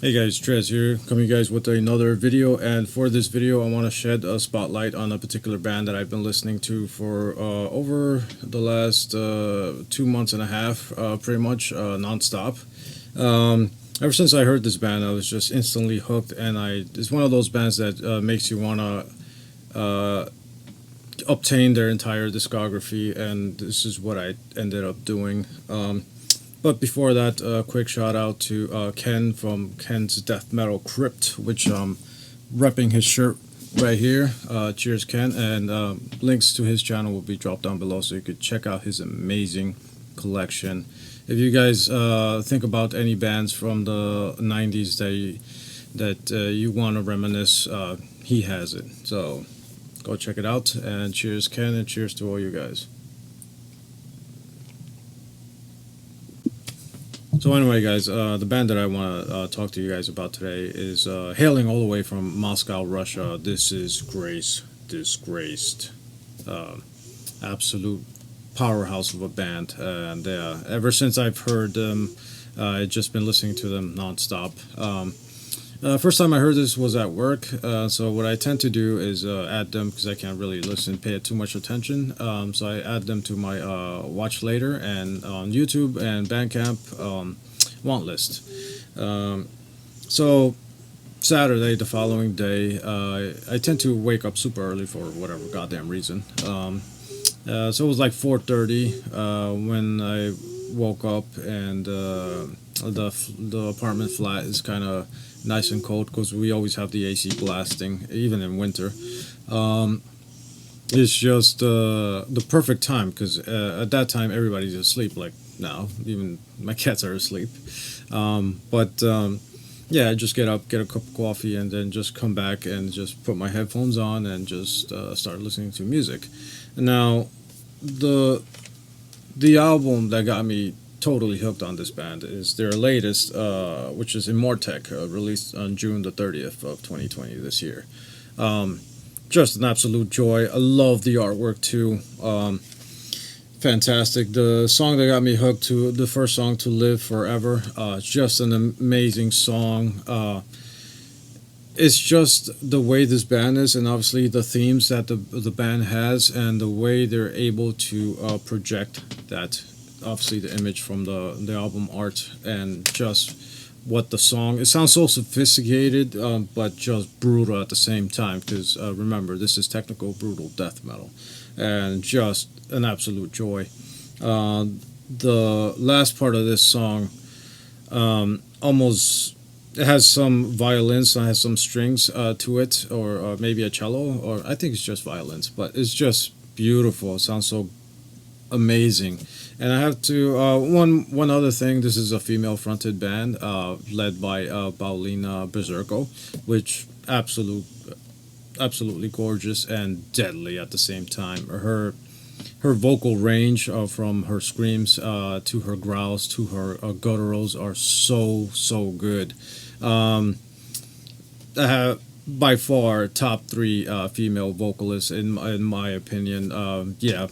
Hey guys, Trez here, coming you guys with another video, and for this video I want to shed a spotlight on a particular band that I've been listening to for over the last 2 months and a half, pretty much non-stop. Ever since I heard this band, I was just instantly hooked, and it's one of those bands that makes you want to obtain their entire discography, and this is what I ended up doing. But before that, a quick shout out to Ken from Ken's Death Metal Crypt, which repping his shirt right here. Cheers, Ken, and links to his channel will be dropped down below, so you could check out his amazing collection. If you guys think about any bands from the '90s that you want to reminisce, he has it. So go check it out. And cheers, Ken, and cheers to all you guys. So anyway, guys, the band that I want to talk to you guys about today is hailing all the way from Moscow, Russia. This is Grace Disgraced. Absolute powerhouse of a band. And ever since I've heard them, I've just been listening to them nonstop. First time I heard this was at work, so what I tend to do is add them, because I can't really pay it too much attention, so I add them to my watch later, and on YouTube and Bandcamp want list. So Saturday, the following day, I tend to wake up super early for whatever goddamn reason. So it was like 4:30 when I woke up, and the apartment flat is kind of nice and cold because we always have the AC blasting, even in winter. It's just the perfect time, because at that time everybody's asleep, like now. Even my cats are asleep. Yeah, I just get up, get a cup of coffee, and then just come back and just put my headphones on and just start listening to music. Now, the album that got me totally hooked on this band is their latest, which is Immortech, released on June the 30th of 2020 this year. Just an absolute joy. I love the artwork too. Fantastic. The song that got me hooked, to the first song, "To Live Forever," just an amazing song. It's just the way this band is, and obviously the themes that the band has, and the way they're able to project that, obviously the image from the album art, and just what the song, it sounds so sophisticated, but just brutal at the same time, because remember, this is technical brutal death metal, and just an absolute joy. The last part of this song, almost, it has some violins, it has some strings to it, or maybe a cello, or I think it's just violins, but it's just beautiful. It sounds so amazing. And I have to one other thing. This is a female-fronted band led by Paulina Berserko, which absolutely gorgeous and deadly at the same time. Her vocal range, from her screams to her growls to her gutturals, are so good. By far top three female vocalists in my opinion. Yeah.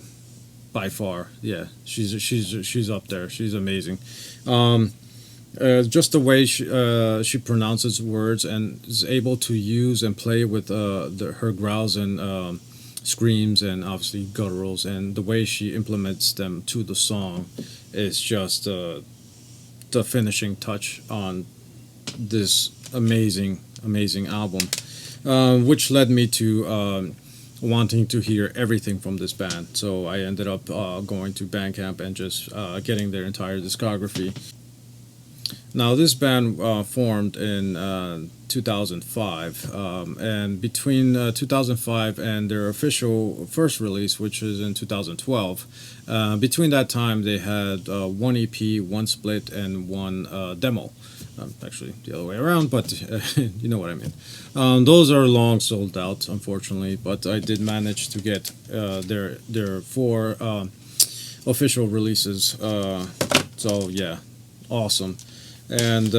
By far, yeah, she's up there. She's amazing. Just the way she pronounces words, and is able to use and play with her growls and screams, and obviously gutturals, and the way she implements them to the song is just the finishing touch on this amazing album, which led me to wanting to hear everything from this band. So I ended up going to Bandcamp and just getting their entire discography. Now, this band formed in 2005, and between 2005 and their official first release, which is in 2012, between that time they had one EP, one split, and one demo. Actually, the other way around, but you know what I mean. Those are long sold out, unfortunately, but I did manage to get their four official releases. So yeah, awesome. And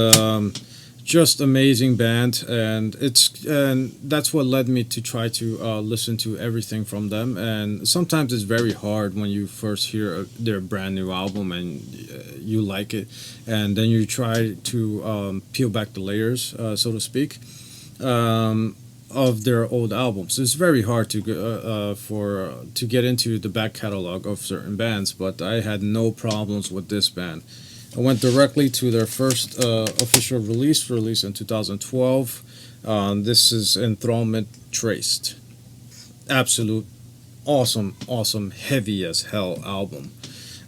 just amazing band, and that's what led me to try to listen to everything from them. And sometimes it's very hard when you first hear their brand new album and you like it, and then you try to peel back the layers, so to speak, of their old albums. It's very hard to to get into the back catalog of certain bands, but I had no problems with this band. I went directly to their first official release in 2012. This is Enthrallment Traced. Absolute awesome, heavy as hell album.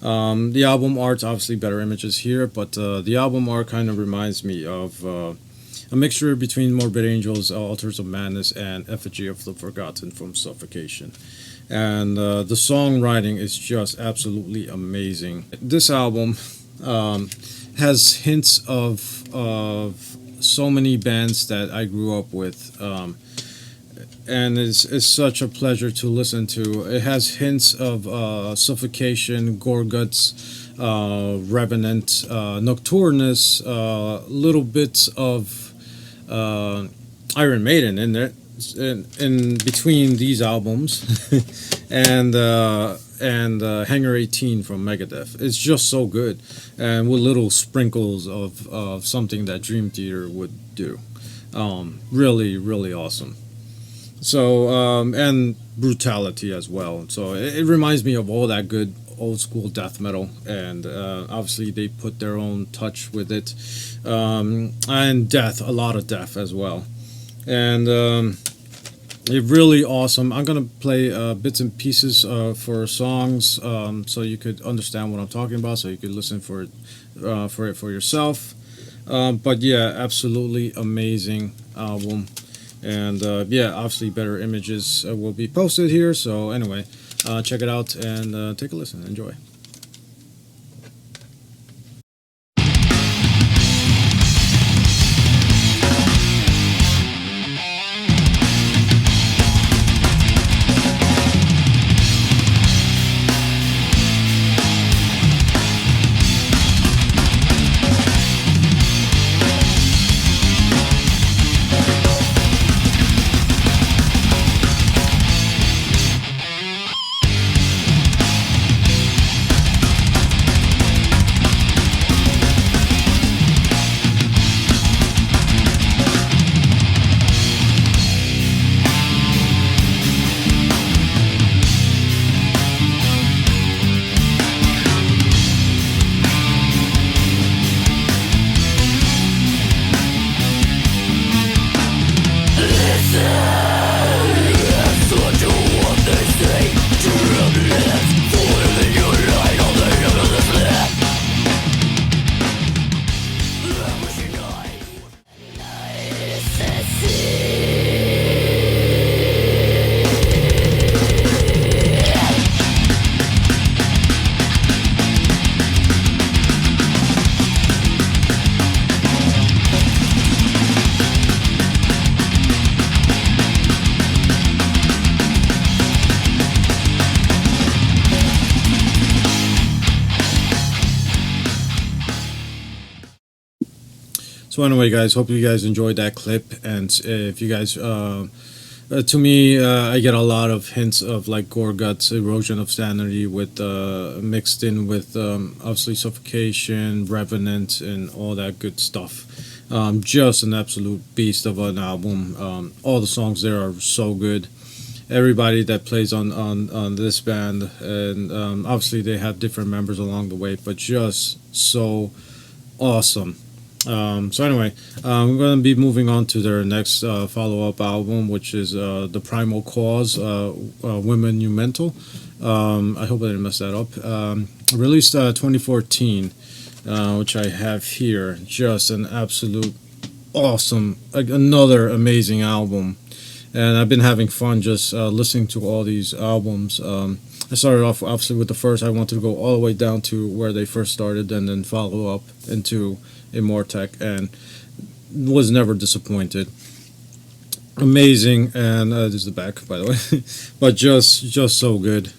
The album art's obviously better images here, but the album art kind of reminds me of a mixture between Morbid Angel's Altars of Madness and Effigy of the Forgotten from Suffocation. And the songwriting is just absolutely amazing. This album has hints of so many bands that I grew up with, and it's such a pleasure to listen to. It has hints of Suffocation, Gorguts, Revenant, Nocturnus, little bits of Iron Maiden in there, in between these albums, and Hangar 18 from Megadeth. It's just so good, and with little sprinkles of something that Dream Theater would do. Really awesome. So and brutality as well. So it reminds me of all that good old school death metal, and obviously they put their own touch with it, and death, a lot of death as well, and it really awesome. I'm gonna play bits and pieces for songs, so you could understand what I'm talking about, so you could listen for it for yourself. But yeah, absolutely amazing album, and yeah, obviously better images will be posted here. So anyway, check it out and take a listen. Enjoy. So anyway, guys, hope you guys enjoyed that clip. And if you guys, to me, I get a lot of hints of like Gorguts, Erosion of Sanity, with mixed in with obviously Suffocation, Revenant, and all that good stuff. Just an absolute beast of an album. All the songs there are so good. Everybody that plays on this band, and obviously they have different members along the way, but just so awesome. So anyway, we're going to be moving on to their next follow-up album, which is The Primal Cause, Women You Mental. I hope I didn't mess that up. Released 2014, which I have here. Just an absolute awesome, another amazing album. And I've been having fun just listening to all these albums. I started off obviously with the first. I wanted to go all the way down to where they first started, and then follow up into Immortech, and was never disappointed. Amazing, and this is the back, by the way, but just so good.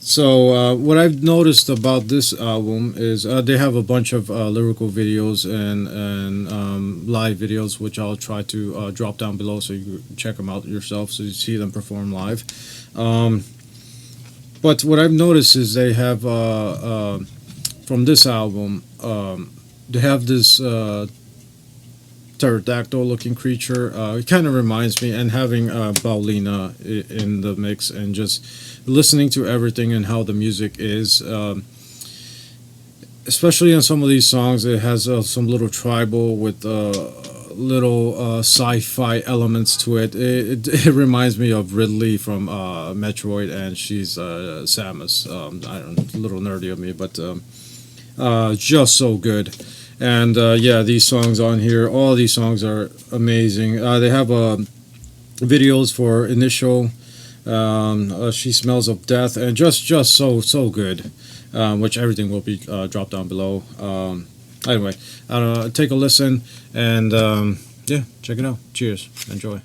What I've noticed about this album is they have a bunch of lyrical videos and live videos, which I'll try to drop down below so you can check them out yourself, so you see them perform live. But what I've noticed is they have from this album, they have this pterodactyl-looking creature. It kind of reminds me, and having Paulina in the mix, and just listening to everything and how the music is, especially on some of these songs, it has some little tribal with little sci-fi elements to it. It reminds me of Ridley from Metroid, and she's Samus. I don't know, a little nerdy of me, but just so good. And yeah, these songs on here, all these songs are amazing. They have videos for Initial, She Smells of Death, and just so good, which everything will be dropped down below. Anyway, take a listen, and yeah, check it out. Cheers. Enjoy.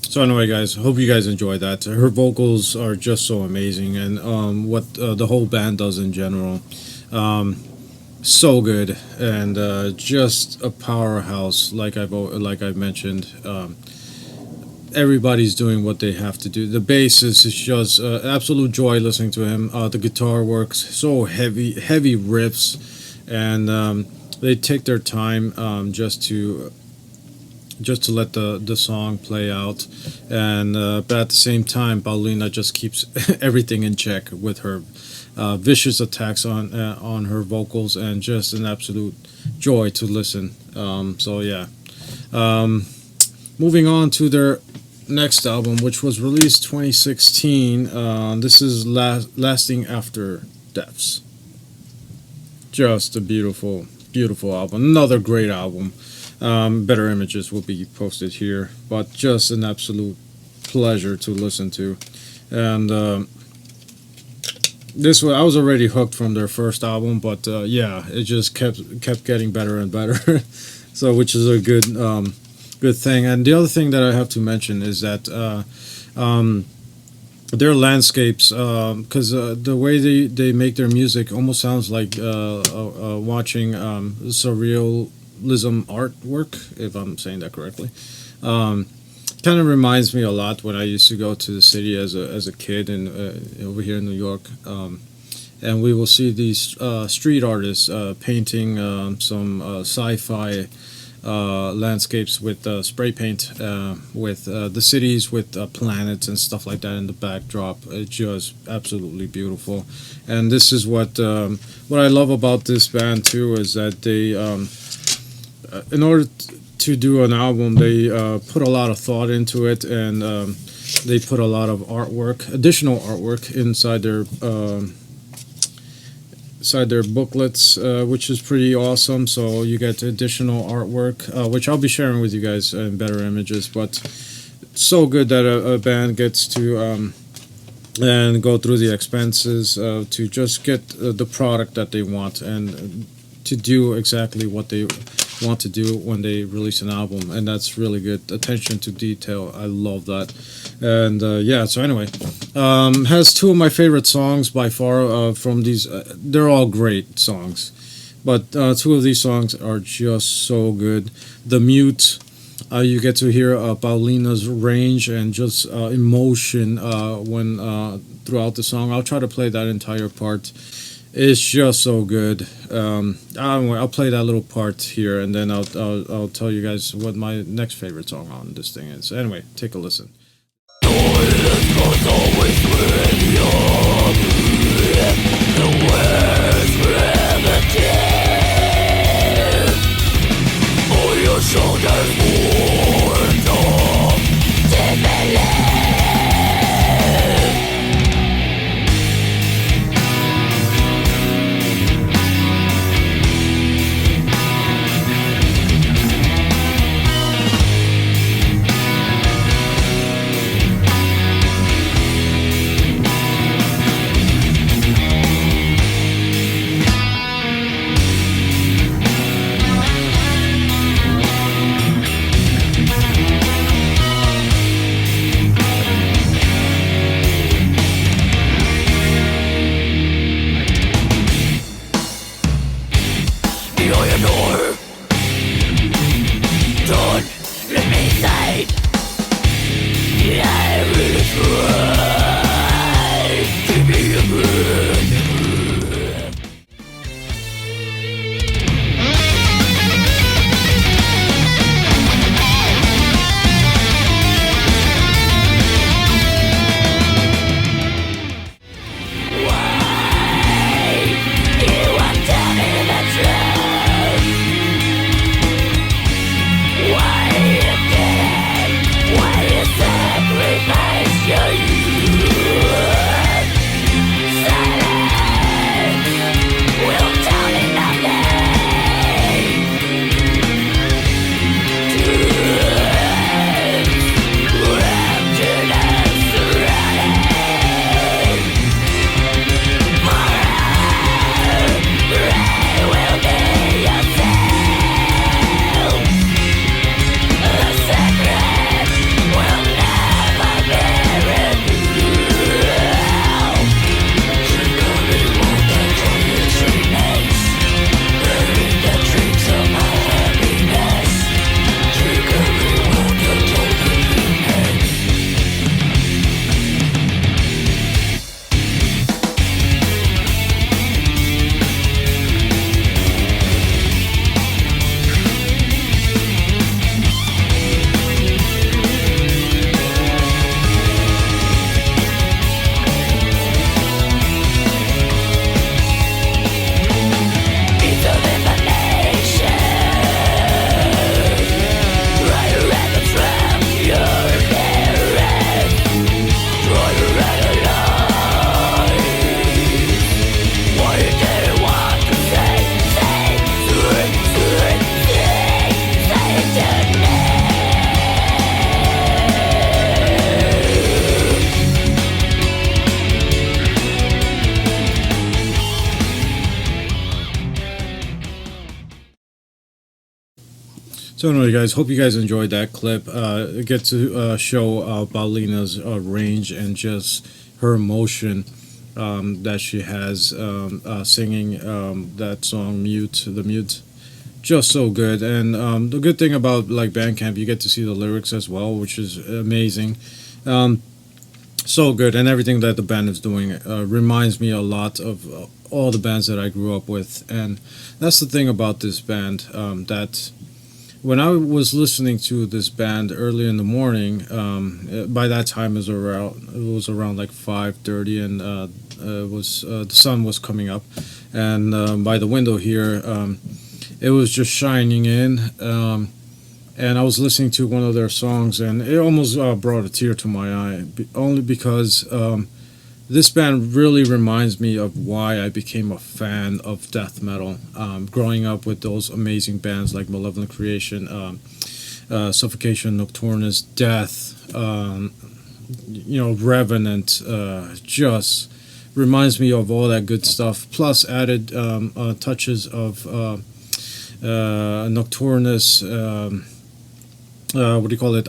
So anyway, guys, hope you guys enjoyed that. Her vocals are just so amazing, and what the whole band does in general, so good, and just a powerhouse. Like I've mentioned, everybody's doing what they have to do. The bassist is just absolute joy listening to him. The guitar works so heavy riffs, and they take their time just to let the song play out, and but at the same time, Paulina just keeps everything in check with her vicious attacks on her vocals, and just an absolute joy to listen. So yeah, moving on to their next album, which was released 2016. This is Lasting After Deaths. Just a beautiful album. Another great album. Better images will be posted here, but just an absolute pleasure to listen to. And this one, I was already hooked from their first album, but yeah, it just kept getting better and better. So, which is a good thing. And the other thing that I have to mention is that their landscapes, because the way they make their music almost sounds like watching surrealism artwork, if I'm saying that correctly. Kind of reminds me a lot when I used to go to the city as a kid and over here in New York. And we will see these street artists painting some sci-fi landscapes with spray paint, with the cities with planets and stuff like that in the backdrop. It's just absolutely beautiful. And this is what I love about this band too, is that they, in order to do an album, they put a lot of thought into it, and they put a lot of artwork, additional artwork inside their booklets, which is pretty awesome. So you get additional artwork, which I'll be sharing with you guys in better images. But it's so good that a band gets to and go through the expenses to just get the product that they want and to do exactly what they want to do when they release an album. And that's really good. Attention to detail. I love that. And yeah, so anyway, has two of my favorite songs by far from these. They're all great songs, but two of these songs are just so good. The Mute, you get to hear Paulina's range and just emotion when throughout the song. I'll try to play that entire part. It's just so good. I'll play that little part here, and then I'll tell you guys what my next favorite song on this thing is. So anyway, take a listen. So anyway, guys, hope you guys enjoyed that clip. Get to show Paulina's range and just her emotion that she has singing that song "Mute." The mute, just so good. And the good thing about like Bandcamp, you get to see the lyrics as well, which is amazing. So good, and everything that the band is doing reminds me a lot of all the bands that I grew up with, and that's the thing about this band that when I was listening to this band early in the morning, by that time it was around like 5:30, and it was the sun was coming up, and by the window here, it was just shining in, and I was listening to one of their songs, and it almost brought a tear to my eye, only because this band really reminds me of why I became a fan of death metal. Growing up with those amazing bands like Malevolent Creation, Suffocation, Nocturnus, Death, Revenant, just reminds me of all that good stuff. Plus added touches of Nocturnus,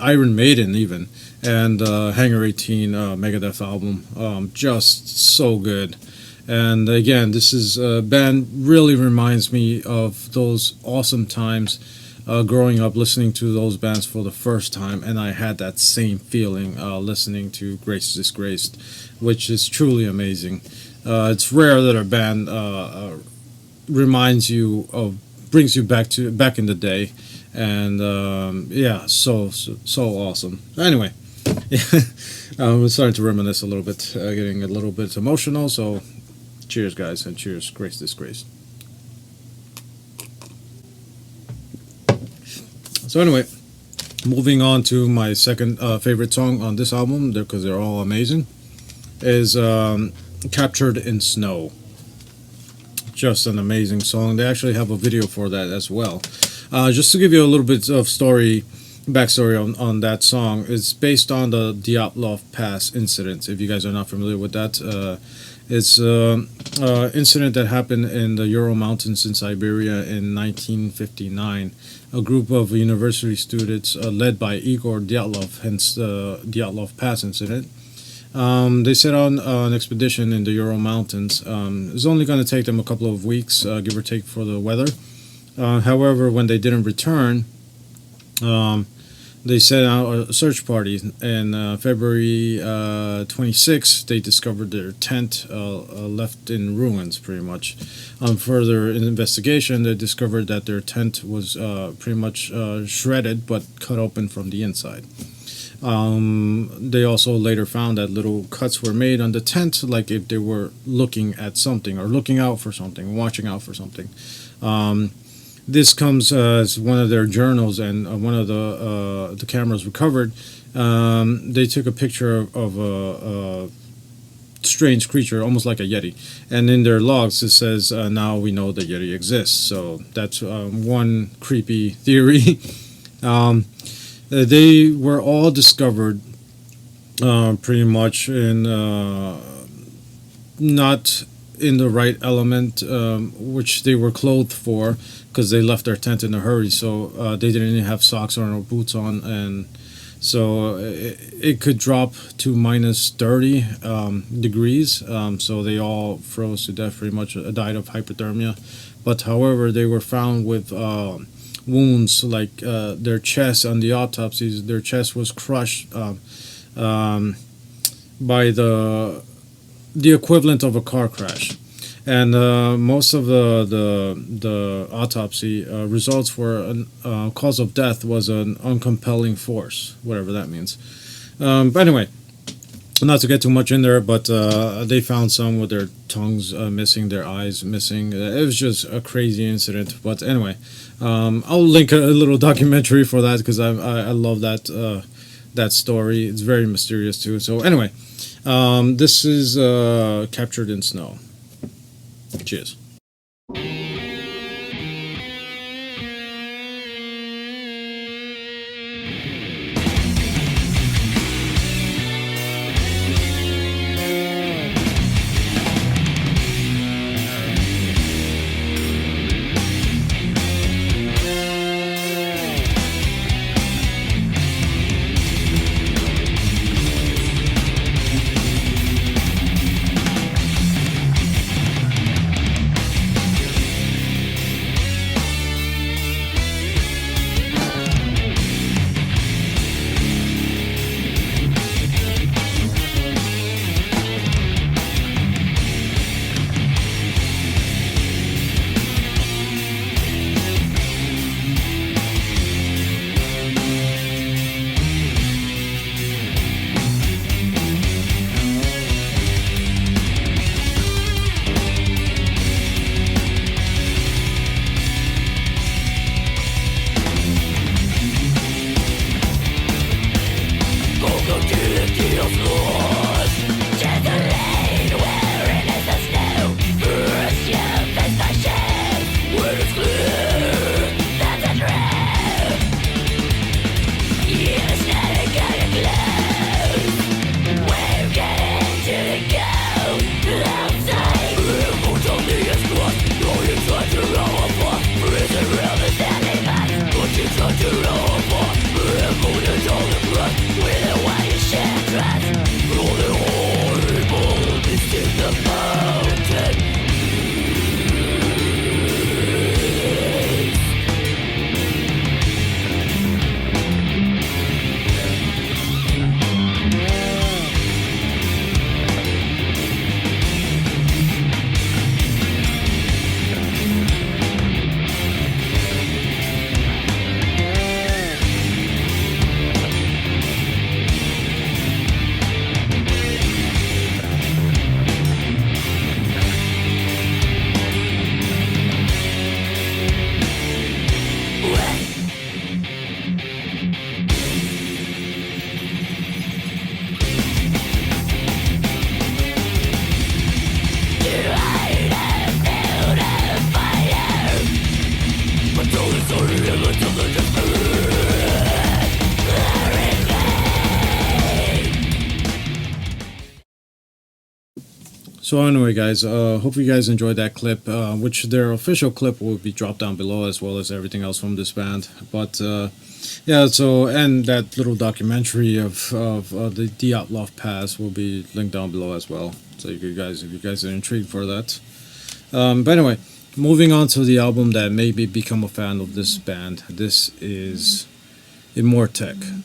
Iron Maiden even, and Hangar 18 Megadeth album, just so good. And again, this is band really reminds me of those awesome times growing up listening to those bands for the first time, and I had that same feeling listening to Grace Disgraced, which is truly amazing. It's rare that a band brings you back in the day, and so awesome. Anyway, I'm starting to reminisce a little bit, getting a little bit emotional. So, cheers, guys, and cheers, Grace Disgraced. So anyway, moving on to my second favorite song on this album, because they're all amazing, is "Captured in Snow." Just an amazing song. They actually have a video for that as well. Just to give you a little bit of backstory on that song, it's based on the Dyatlov Pass incident. If you guys are not familiar with that, it's an incident that happened in the Ural Mountains in Siberia in 1959. A group of university students led by Igor Dyatlov, hence the Dyatlov Pass incident, they set on an expedition in the Ural Mountains. It was only going to take them a couple of weeks, give or take, for the weather. However, when they didn't return, they set out a search party. And February 26th, they discovered their tent left in ruins, pretty much. On further investigation, they discovered that their tent was pretty much shredded, but cut open from the inside. They also later found that little cuts were made on the tent, like if they were looking at something or looking out for something, watching out for something. This comes as one of their journals, and one of the cameras recovered. They took a picture of a strange creature, almost like a Yeti, and in their logs it says, "Now we know the Yeti exists." So that's one creepy theory. They were all discovered pretty much in not in the right element, which they were clothed for, because they left their tent in a hurry. So they didn't have socks on or boots on, and so it could drop to minus 30 degrees. So they all froze to death, pretty much died of hypothermia. But however, they were found with wounds, like their chest on the autopsies. Their chest was crushed by the equivalent of a car crash, and most of the autopsy results for cause of death was an uncompelling force, whatever that means. But anyway, not to get too much in there, but they found some with their tongues missing, their eyes missing. It was just a crazy incident. But anyway, I'll link a little documentary for that, because I love that story. It's very mysterious too. So anyway, this is Captured in Snow. Cheers. So anyway, guys, hope you guys enjoyed that clip, which their official clip will be dropped down below, as well as everything else from this band. But yeah, so and that little documentary of the Dyatlov Pass will be linked down below as well. So you guys, if you guys are intrigued for that. But anyway, moving on to the album that made me become a fan of this band. This is Immortech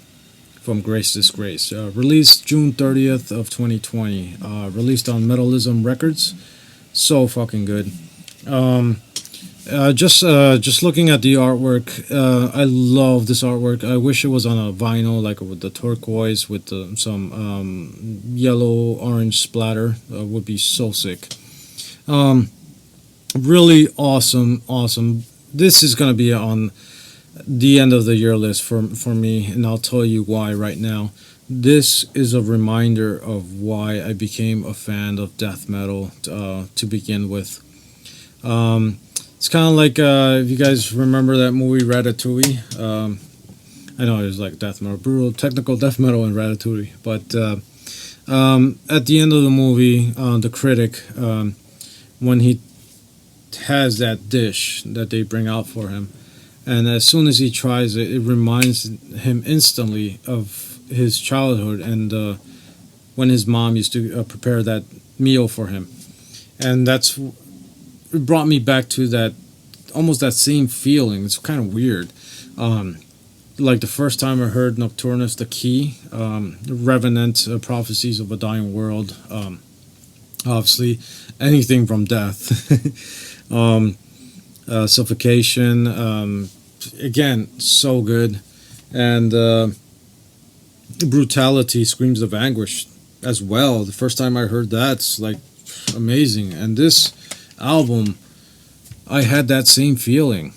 from Grace Disgraced. Released June 30th of 2020. Released on Metalism Records. So fucking good. Just looking at the artwork, I love this artwork. I wish it was on a vinyl, like with the turquoise with some yellow orange splatter. Would be so sick. Really awesome. This is gonna be on the end of the year list for me, and I'll tell you why right now. This is a reminder of why I became a fan of death metal to begin with. It's kind of like if you guys remember that movie Ratatouille. I know it was like death metal, brutal, technical death metal and Ratatouille. But at the end of the movie, the critic, when he has that dish that they bring out for him, and as soon as he tries it, it reminds him instantly of his childhood and when his mom used to prepare that meal for him. And it brought me back to that, almost that same feeling. It's kind of weird. Like the first time I heard Nocturnus, the Key, Revenant, Prophecies of a Dying World, obviously anything from death, Suffocation, again, so good, and Brutality, Screams of Anguish as well. The first time I heard that's like amazing. And this album, I had that same feeling.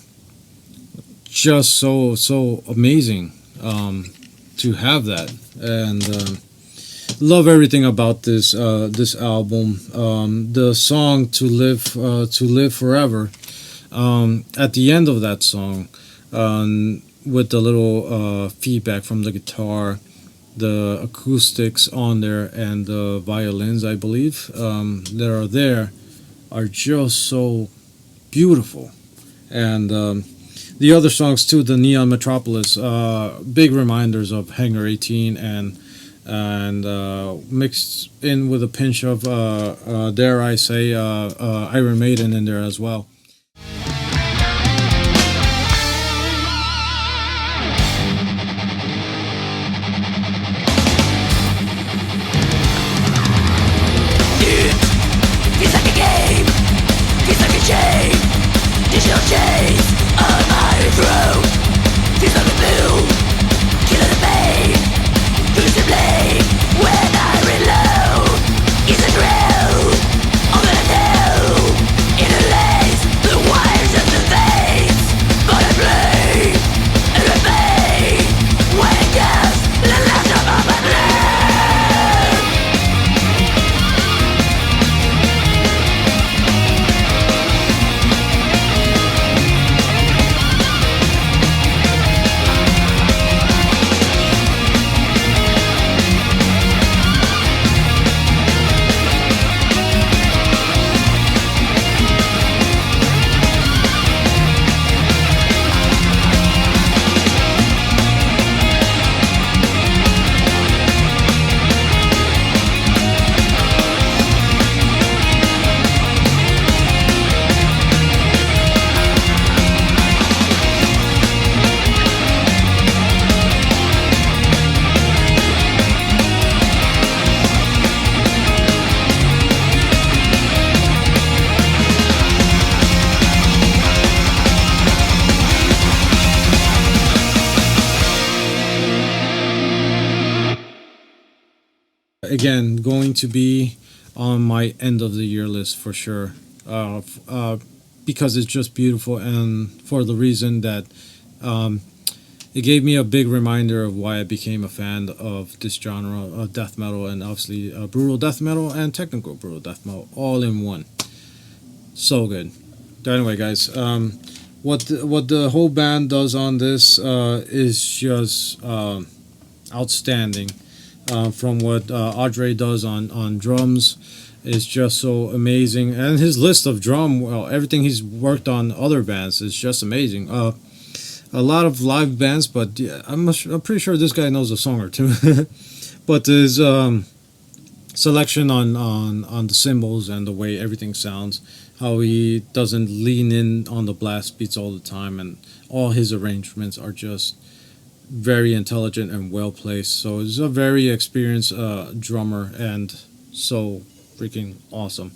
Just so amazing to have that, and love everything about this album. The song "To Live Forever." At the end of that song, with the little feedback from the guitar, the acoustics on there, and the violins, I believe, that are there, are just so beautiful. And the other songs too, the Neon Metropolis, big reminders of Hangar 18, and mixed in with a pinch of dare I say Iron Maiden in there as well. Again, going to be on my end of the year list for sure, because it's just beautiful, and for the reason that it gave me a big reminder of why I became a fan of this genre of death metal, and obviously brutal death metal and technical brutal death metal all in one. So good. But anyway, guys, what the whole band does on this is just outstanding. From what Audrey does on drums, is just so amazing, and his list of drum, well, everything he's worked on other bands is just amazing. A lot of live bands, but yeah, I'm pretty sure this guy knows a song or two. But his selection on the cymbals and the way everything sounds, how he doesn't lean in on the blast beats all the time, and all his arrangements are just very intelligent and well placed. So he's a very experienced drummer, and so freaking awesome.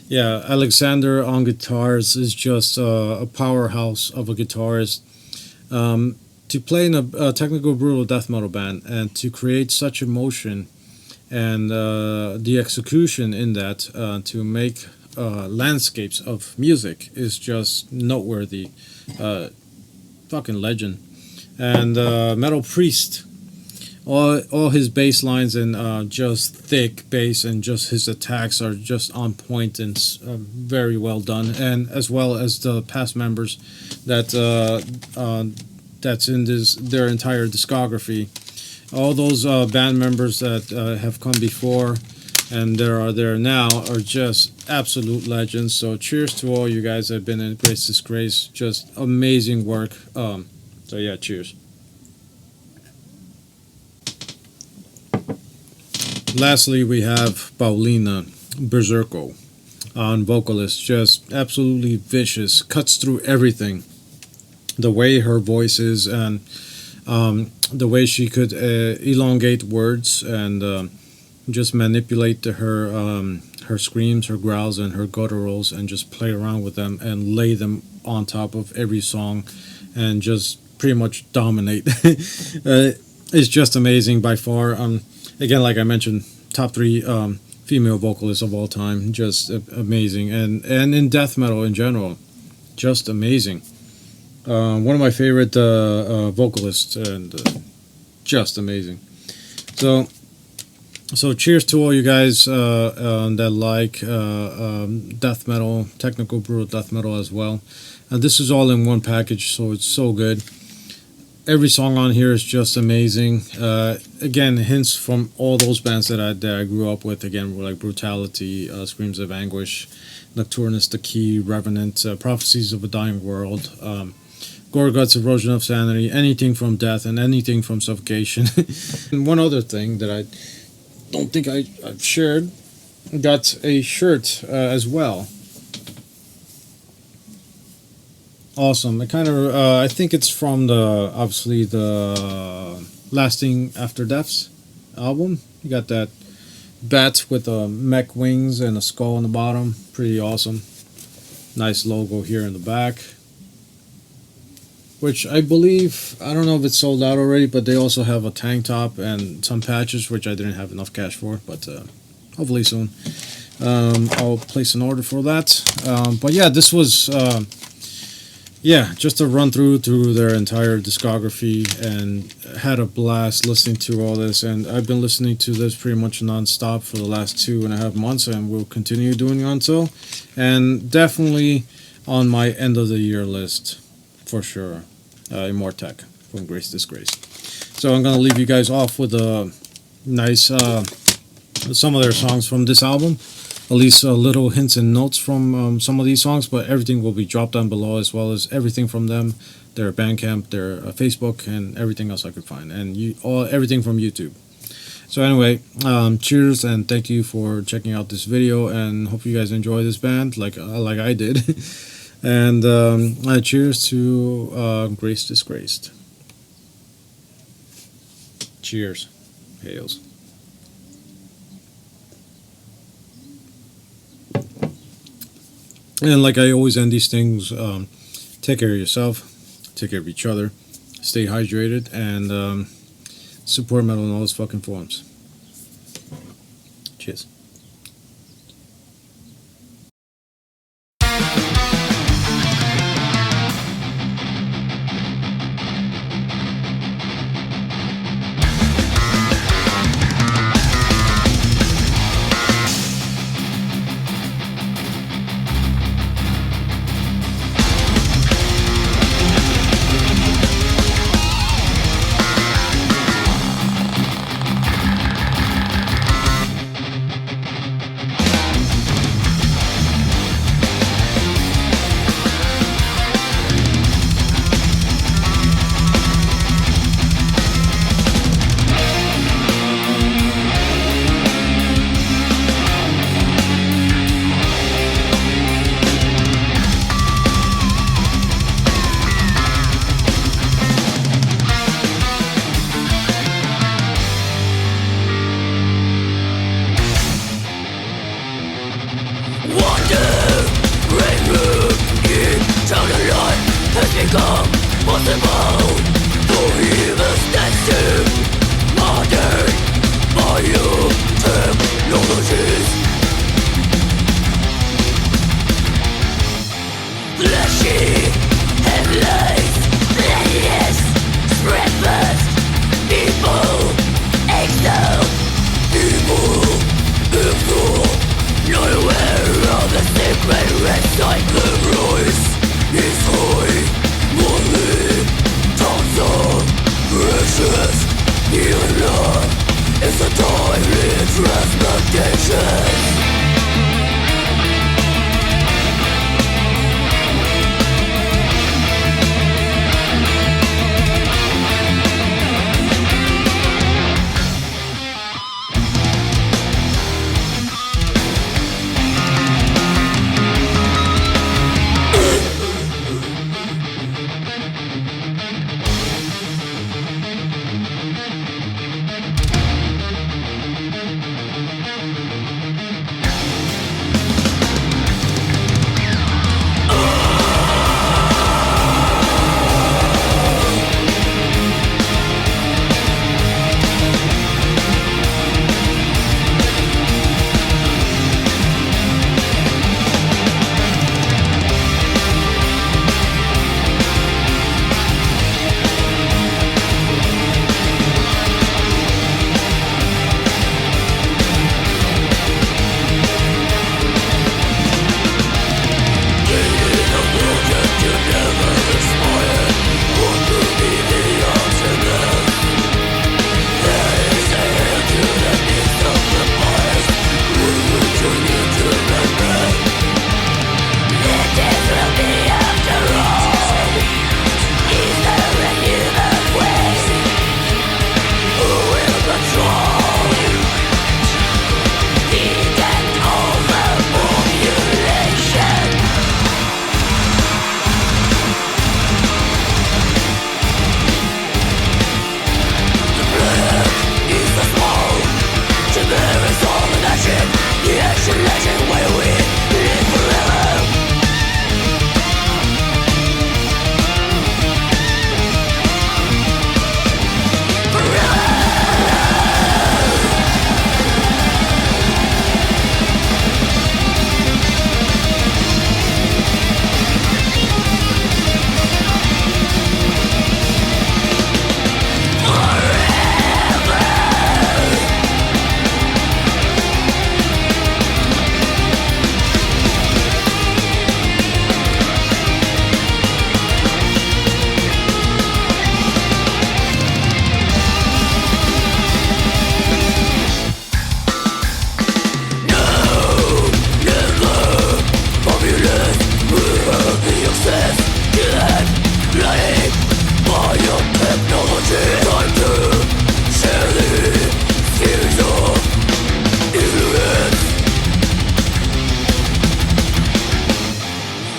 Yeah, Alexander on guitars is just a powerhouse of a guitarist. To play in a technical brutal death metal band and to create such emotion and the execution in that to make landscapes of music is just noteworthy. Fucking legend. And Metal Priest, all his bass lines and just thick bass, and just his attacks are just on point and very well done. And as well as the past members that that's in their entire discography, all those band members that have come before and there are there now are just absolute legends. So cheers to all you guys that have been in Grace Disgraced. Just amazing work. So yeah, cheers. Lastly, we have Paulina Berserko on vocalist. Just absolutely vicious, cuts through everything. The way her voice is, and the way she could elongate words and just manipulate her screams, her growls, and her gutturals, and just play around with them and lay them on top of every song, and just pretty much dominate. It's just amazing by far. Again, like I mentioned, top 3 female vocalists of all time. Just amazing, and in death metal in general, just amazing. One of my favorite vocalists, and just amazing. So cheers to all you guys that like death metal, technical brutal death metal as well. And this is all in one package, so it's so good. Every song on here is just amazing. Again, hints from all those bands that I grew up with. Again, like Brutality, Screams of Anguish, Nocturnus, The Key, Revenant, Prophecies of a Dying World, Gorguts, Erosion of Sanity, anything from Death and anything from Suffocation. And one other thing that I don't think I've shared, got a shirt as well. Awesome. I kind of I think it's from obviously the Lasting After Deaths album. You got that bat with mech wings and a skull on the bottom. Pretty awesome. Nice logo here in the back, which I believe, I don't know if it's sold out already, but they also have a tank top and some patches, which I didn't have enough cash for, but hopefully soon I'll place an order for that. But yeah, this was just a run through their entire discography, and had a blast listening to all this. And I've been listening to this pretty much non-stop for the last 2.5 months, and will continue doing until. And definitely on my end of the year list for sure. Immortech from Grace Disgraced. So I'm gonna leave you guys off with a nice some of their songs from this album. At least little hints and notes from some of these songs, but everything will be dropped down below, as well as everything from them, their Bandcamp, their Facebook, and everything else I could find, and everything from YouTube. So anyway, cheers, and thank you for checking out this video, and hope you guys enjoy this band like I did. And cheers to Grace Disgraced. Cheers. Hails. And like I always end these things, take care of yourself, take care of each other, stay hydrated, and support metal in all its fucking forms. Cheers.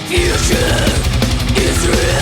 Future is real.